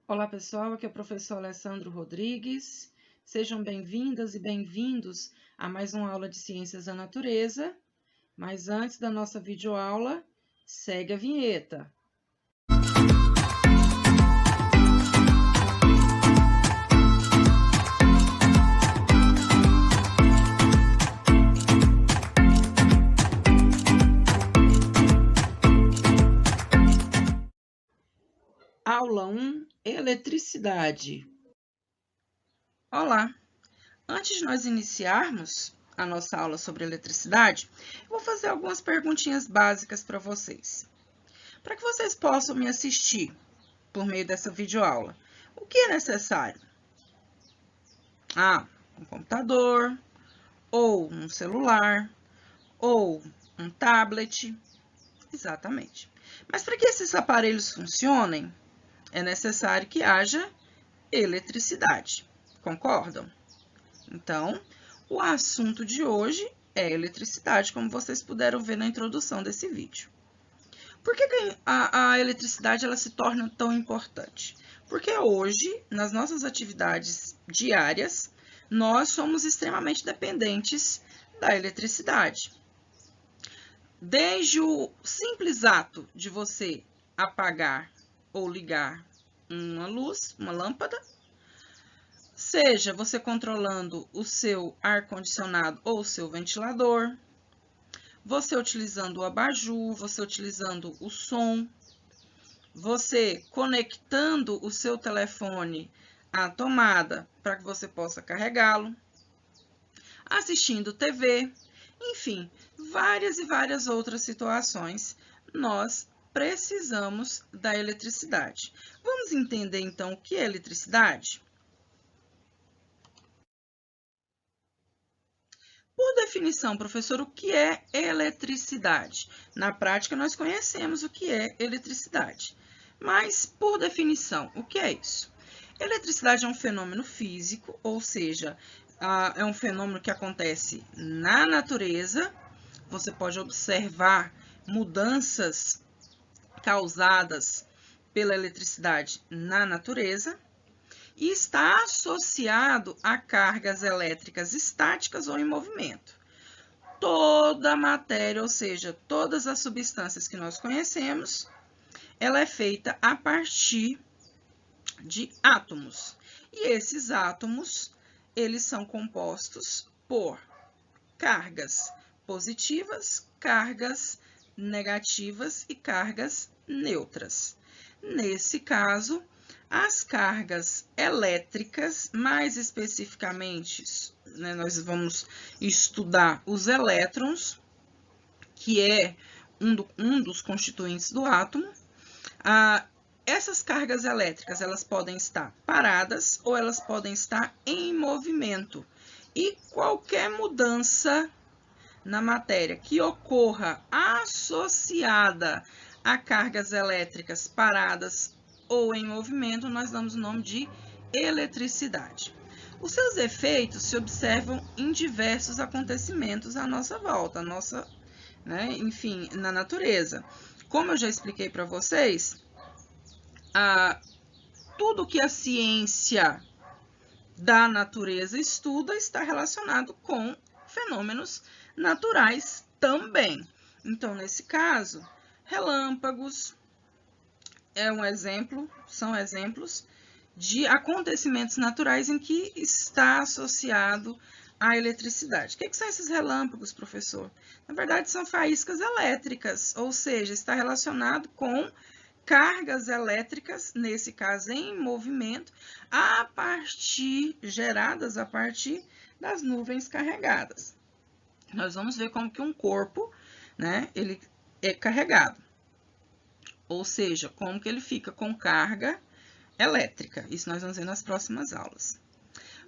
Olá pessoal, aqui é o professor Alessandro Rodrigues. Sejam bem-vindas e bem-vindos a mais uma aula de Ciências da Natureza. Mas antes da nossa videoaula, segue a vinheta. Aula 1, Eletricidade. Olá! Antes de nós iniciarmos a nossa aula sobre eletricidade, eu vou fazer algumas perguntinhas básicas para vocês. Para que vocês possam me assistir por meio dessa videoaula, o que é necessário? Um computador, ou um celular, ou um tablet. Exatamente. Mas para que esses aparelhos funcionem, é necessário que haja eletricidade. Concordam? Então, o assunto de hoje é eletricidade, como vocês puderam ver na introdução desse vídeo. Por que a eletricidade ela se torna tão importante? Porque hoje, nas nossas atividades diárias, nós somos extremamente dependentes da eletricidade. Desde o simples ato de você apagar ou ligar uma luz, uma lâmpada, seja você controlando o seu ar-condicionado ou o seu ventilador, você utilizando o abajur, você utilizando o som, você conectando o seu telefone à tomada para que você possa carregá-lo, assistindo TV, enfim, várias e várias outras situações, nós precisamos da eletricidade. Vamos entender então o que é eletricidade? Por definição, professor, o que é eletricidade? Na prática, nós conhecemos o que é eletricidade. Mas, por definição, o que é isso? Eletricidade é um fenômeno físico, ou seja, é um fenômeno que acontece na natureza. Você pode observar mudanças causadas pela eletricidade na natureza e está associado a cargas elétricas estáticas ou em movimento. Toda a matéria, ou seja, todas as substâncias que nós conhecemos, ela é feita a partir de átomos. E esses átomos, eles são compostos por cargas positivas, cargas negativas e cargas neutras. Nesse caso, as cargas elétricas, mais especificamente, né, nós vamos estudar os elétrons, que é um dos constituintes do átomo. Essas cargas elétricas, elas podem estar paradas ou elas podem estar em movimento. E qualquer mudança na matéria que ocorra associada a cargas elétricas paradas ou em movimento, nós damos o nome de eletricidade. Os seus efeitos se observam em diversos acontecimentos à nossa volta, enfim, na natureza. Como eu já expliquei para vocês, tudo que a ciência da natureza estuda está relacionado com fenômenos naturais também. Então, nesse caso, relâmpagos são exemplos de acontecimentos naturais em que está associado a eletricidade. O que são esses relâmpagos, professor? Na verdade, são faíscas elétricas, ou seja, está relacionado com cargas elétricas, nesse caso em movimento, geradas a partir das nuvens carregadas. Nós vamos ver como que um corpo, né, ele é carregado. Ou seja, como que ele fica com carga elétrica. Isso nós vamos ver nas próximas aulas.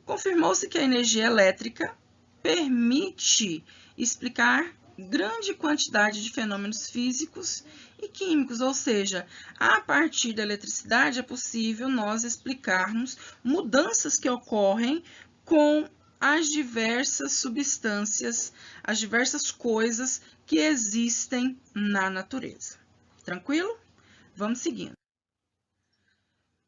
Confirmou-se que a energia elétrica permite explicar grande quantidade de fenômenos físicos e químicos, ou seja, a partir da eletricidade é possível nós explicarmos mudanças que ocorrem com as diversas substâncias, as diversas coisas que existem na natureza. Tranquilo? Vamos seguindo.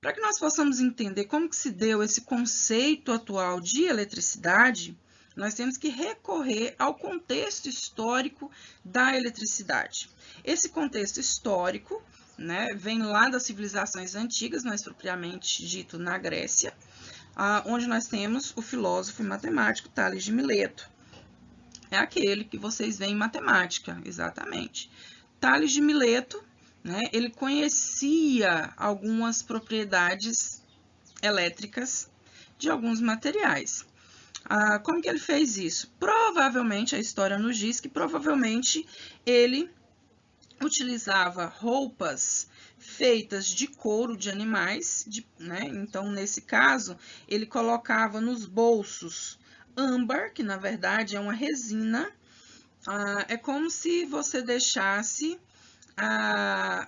Para que nós possamos entender como que se deu esse conceito atual de eletricidade, nós temos que recorrer ao contexto histórico da eletricidade. Esse contexto histórico, né, vem lá das civilizações antigas, mais propriamente dito na Grécia, onde nós temos o filósofo e matemático Tales de Mileto. É aquele que vocês veem em matemática, exatamente. Tales de Mileto, né, ele conhecia algumas propriedades elétricas de alguns materiais. Como que ele fez isso? Provavelmente, a história nos diz que provavelmente ele utilizava roupas feitas de couro de animais, né? Então, nesse caso, ele colocava nos bolsos âmbar, que na verdade é uma resina. É como se você deixasse a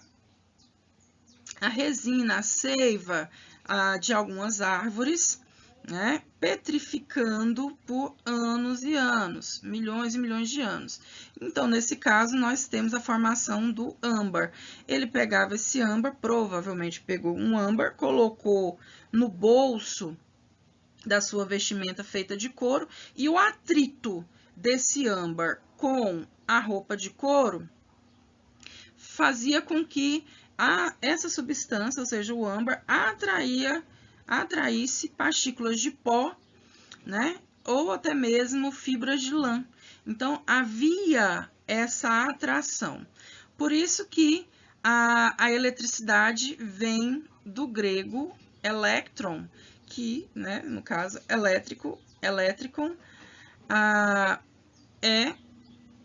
resina, a seiva de algumas árvores, né, petrificando por anos e anos, milhões e milhões de anos. Então, nesse caso, nós temos a formação do âmbar. Ele pegava esse âmbar, provavelmente pegou um âmbar, colocou no bolso da sua vestimenta feita de couro, e o atrito desse âmbar com a roupa de couro fazia com que essa substância, ou seja, o âmbar, atraísse partículas de pó, né? Ou até mesmo fibras de lã. Então, havia essa atração. Por isso que a eletricidade vem do grego electron, que, né, no caso, elétricon, é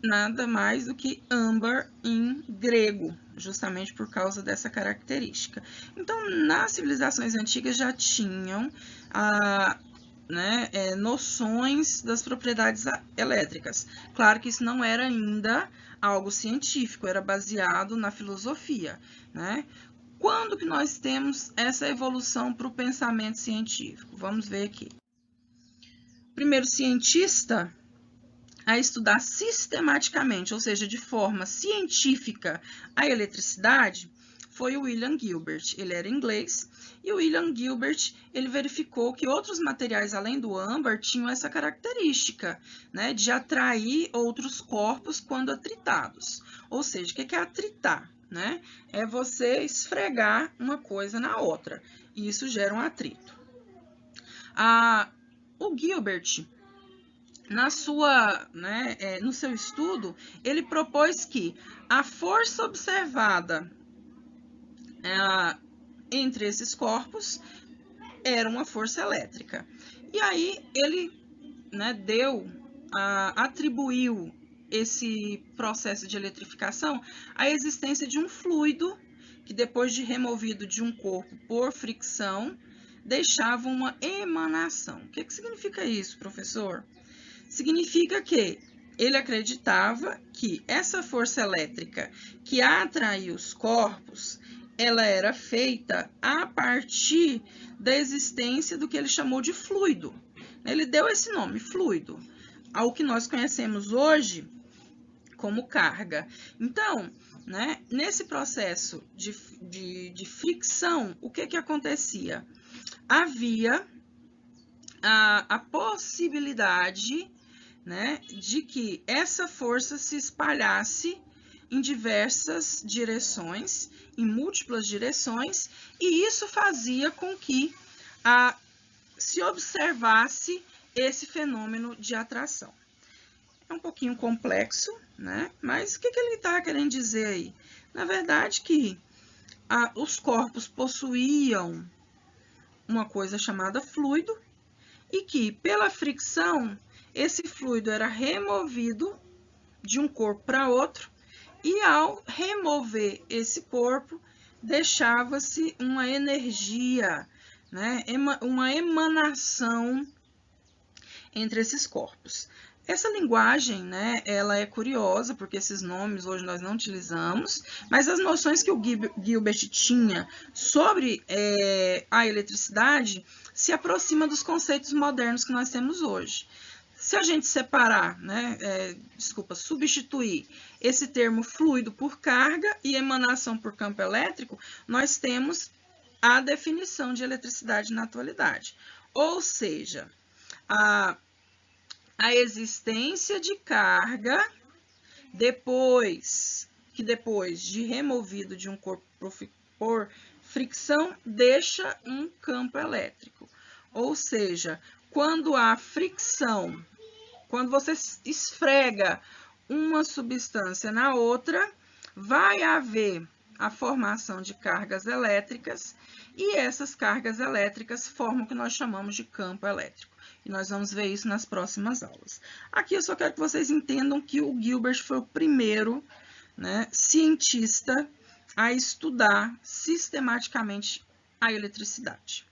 nada mais do que âmbar em grego, justamente por causa dessa característica. Então, nas civilizações antigas já tinham noções das propriedades elétricas. Claro que isso não era ainda algo científico, era baseado na filosofia, né? Quando que nós temos essa evolução para o pensamento científico? Vamos ver aqui. O primeiro cientista a estudar sistematicamente, ou seja, de forma científica, a eletricidade, foi o William Gilbert. Ele era inglês, e o William Gilbert, ele verificou que outros materiais além do âmbar tinham essa característica, né, de atrair outros corpos quando atritados. Ou seja, o que é atritar? Né? É você esfregar uma coisa na outra, e isso gera um atrito. O Gilbert, no seu estudo, ele propôs que a força observada entre esses corpos era uma força elétrica. E aí ele, né, atribuiu esse processo de eletrificação à existência de um fluido que, depois de removido de um corpo por fricção, deixava uma emanação. O que significa isso, professor? Significa que ele acreditava que essa força elétrica que atraiu os corpos, ela era feita a partir da existência do que ele chamou de fluido. Ele deu esse nome, fluido, ao que nós conhecemos hoje como carga. Então, né, nesse processo de fricção, o que acontecia? Havia a possibilidade, né, de que essa força se espalhasse em diversas direções, em múltiplas direções, e isso fazia com que se observasse esse fenômeno de atração. É um pouquinho complexo, né? Mas o que ele está querendo dizer aí? Na verdade, que os corpos possuíam uma coisa chamada fluido, e que, pela fricção, esse fluido era removido de um corpo para outro, e ao remover esse corpo, deixava-se uma energia, né, uma emanação entre esses corpos. Essa linguagem, né, ela é curiosa, porque esses nomes hoje nós não utilizamos, mas as noções que o Gilbert tinha sobre a eletricidade se aproxima dos conceitos modernos que nós temos hoje. Se a gente separar, né, substituir esse termo fluido por carga e emanação por campo elétrico, nós temos a definição de eletricidade na atualidade. Ou seja, a existência de carga depois de removido de um corpo por fricção, deixa um campo elétrico. Ou seja, quando há fricção, quando você esfrega uma substância na outra, vai haver a formação de cargas elétricas e essas cargas elétricas formam o que nós chamamos de campo elétrico. E nós vamos ver isso nas próximas aulas. Aqui eu só quero que vocês entendam que o Gilbert foi o primeiro, né, cientista a estudar sistematicamente a eletricidade.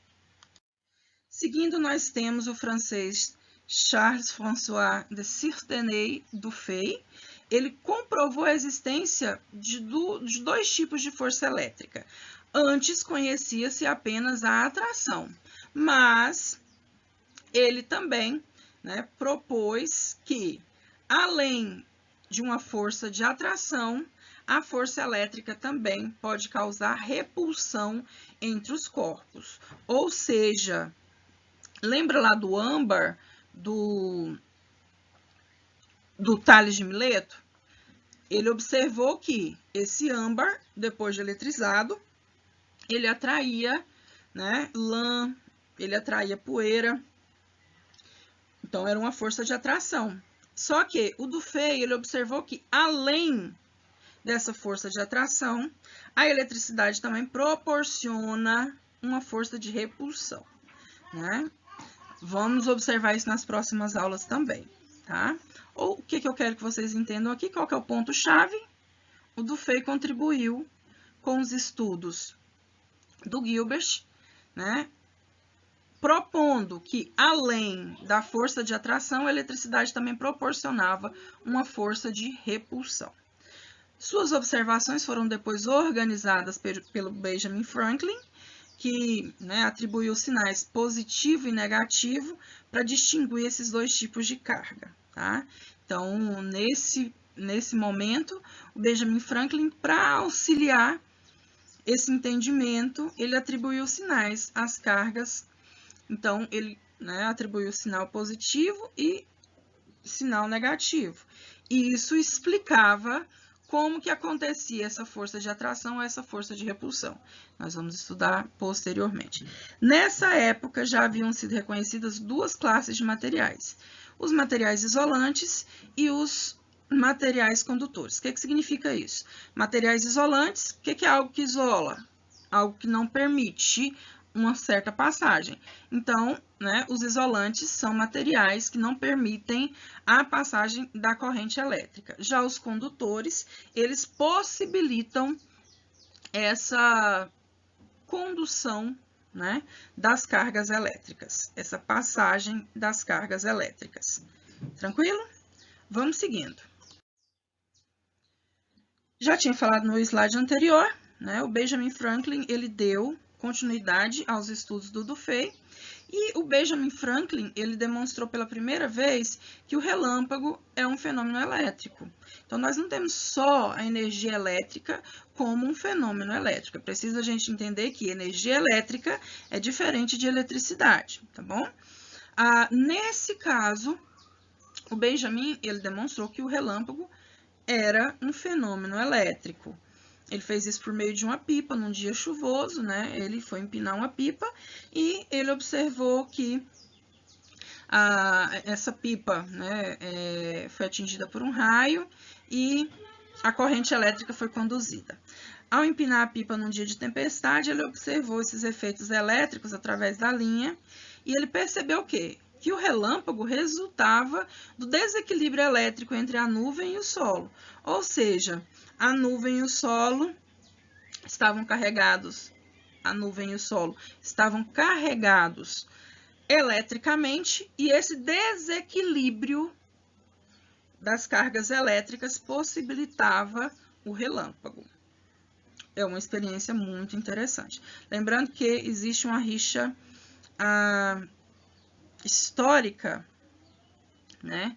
Seguindo, nós temos o francês Charles-François de Cirtenay-Dufay. Ele comprovou a existência de dois tipos de força elétrica. Antes conhecia-se apenas a atração, mas ele também, né, propôs que, além de uma força de atração, a força elétrica também pode causar repulsão entre os corpos. Ou seja, lembra lá do âmbar, do Tales de Mileto? Ele observou que esse âmbar, depois de eletrizado, ele atraía, né, lã, ele atraía poeira. Então, era uma força de atração. Só que o Dufay, ele observou que, além dessa força de atração, a eletricidade também proporciona uma força de repulsão, né? Vamos observar isso nas próximas aulas também, tá? Ou o que eu quero que vocês entendam aqui, qual que é o ponto-chave? O Dufay contribuiu com os estudos do Gilbert, né? Propondo que, além da força de atração, a eletricidade também proporcionava uma força de repulsão. Suas observações foram depois organizadas pelo Benjamin Franklin, que, né, atribuiu sinais positivo e negativo para distinguir esses dois tipos de carga, tá? Então, nesse momento, o Benjamin Franklin, para auxiliar esse entendimento, ele atribuiu sinais às cargas. Então, ele, né, atribuiu sinal positivo e sinal negativo. E isso explicava como que acontecia essa força de atração ou essa força de repulsão. Nós vamos estudar posteriormente. Nessa época, já haviam sido reconhecidas duas classes de materiais. Os materiais isolantes e os materiais condutores. O que significa isso? Materiais isolantes, o que é algo que isola? Algo que não permite uma certa passagem. Então, né, os isolantes são materiais que não permitem a passagem da corrente elétrica. Já os condutores, eles possibilitam essa condução, né, das cargas elétricas, essa passagem das cargas elétricas. Tranquilo? Vamos seguindo. Já tinha falado no slide anterior, né, o Benjamin Franklin, ele deu continuidade aos estudos do Dufay, e o Benjamin Franklin, ele demonstrou pela primeira vez que o relâmpago é um fenômeno elétrico. Então, nós não temos só a energia elétrica como um fenômeno elétrico. Precisa a gente entender que energia elétrica é diferente de eletricidade, tá bom? Nesse caso, o Benjamin, ele demonstrou que o relâmpago era um fenômeno elétrico. Ele fez isso por meio de uma pipa, num dia chuvoso, né? Ele foi empinar uma pipa e ele observou que essa pipa, né, foi atingida por um raio e a corrente elétrica foi conduzida. Ao empinar a pipa num dia de tempestade, ele observou esses efeitos elétricos através da linha e ele percebeu o quê? Que o relâmpago resultava do desequilíbrio elétrico entre a nuvem e o solo. Ou seja, a nuvem e o solo estavam carregados, eletricamente, e esse desequilíbrio das cargas elétricas possibilitava o relâmpago. É uma experiência muito interessante. Lembrando que existe uma rixa histórica, né,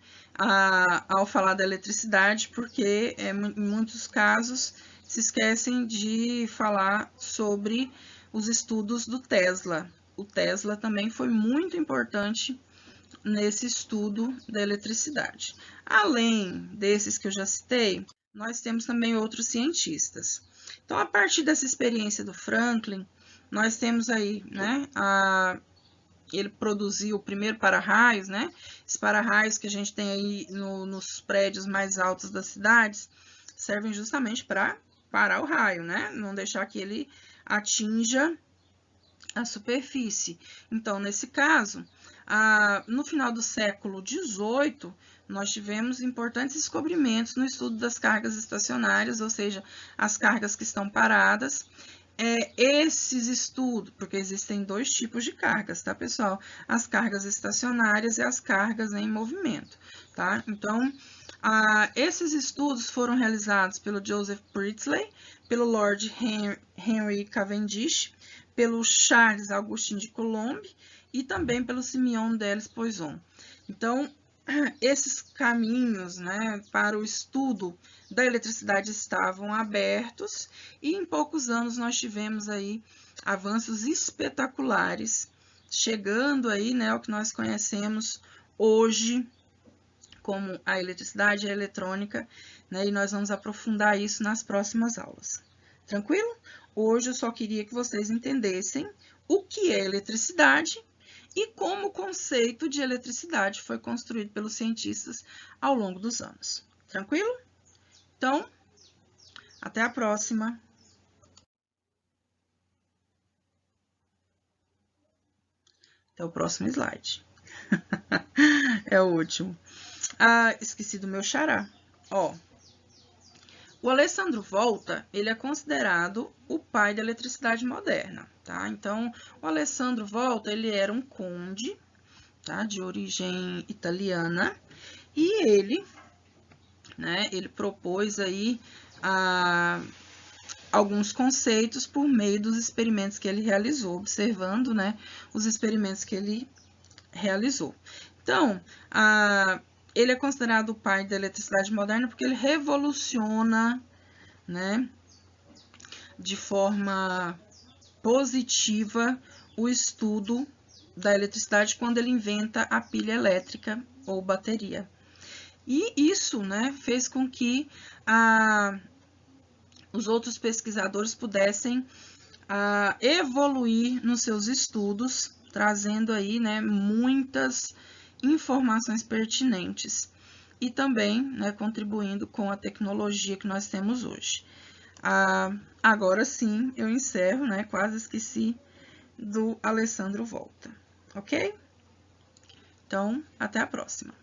ao falar da eletricidade, porque em muitos casos se esquecem de falar sobre os estudos do Tesla. O Tesla também foi muito importante nesse estudo da eletricidade. Além desses que eu já citei, nós temos também outros cientistas. Então, a partir dessa experiência do Franklin, nós temos aí, né, ele produziu o primeiro para-raios, né? Esses para-raios que a gente tem aí nos prédios mais altos das cidades servem justamente para parar o raio, né? Não deixar que ele atinja a superfície. Então, nesse caso, no final do século XVIII, nós tivemos importantes descobrimentos no estudo das cargas estacionárias, ou seja, as cargas que estão paradas. Esses estudos, porque existem dois tipos de cargas, tá, pessoal? As cargas estacionárias e as cargas em movimento, tá? Então, esses estudos foram realizados pelo Joseph Priestley, pelo Lord Henry Cavendish, pelo Charles Augustin de Coulomb e também pelo Simeon Delis Poisson. Então, esses caminhos, né, para o estudo da eletricidade estavam abertos e em poucos anos nós tivemos aí avanços espetaculares, chegando aí, né, ao que nós conhecemos hoje como a eletricidade e a eletrônica, né, e nós vamos aprofundar isso nas próximas aulas. Tranquilo? Hoje eu só queria que vocês entendessem o que é eletricidade e como o conceito de eletricidade foi construído pelos cientistas ao longo dos anos. Tranquilo? Então, até a próxima! Até o próximo slide. É o último. Esqueci do meu xará. Ó, o Alessandro Volta, ele é considerado o pai da eletricidade moderna, tá? Então, o Alessandro Volta, ele era um conde, tá? De origem italiana, e ele, né, ele propôs aí alguns conceitos por meio dos experimentos que ele realizou, observando, né, os experimentos que ele realizou. Então, ele é considerado o pai da eletricidade moderna porque ele revoluciona, né, de forma positiva o estudo da eletricidade quando ele inventa a pilha elétrica ou bateria. E isso, né, fez com que os outros pesquisadores pudessem evoluir nos seus estudos, trazendo aí, né, muitas informações pertinentes e também, né, contribuindo com a tecnologia que nós temos hoje. Agora sim, eu encerro, né, quase esqueci do Alessandro Volta, ok? Então, até a próxima.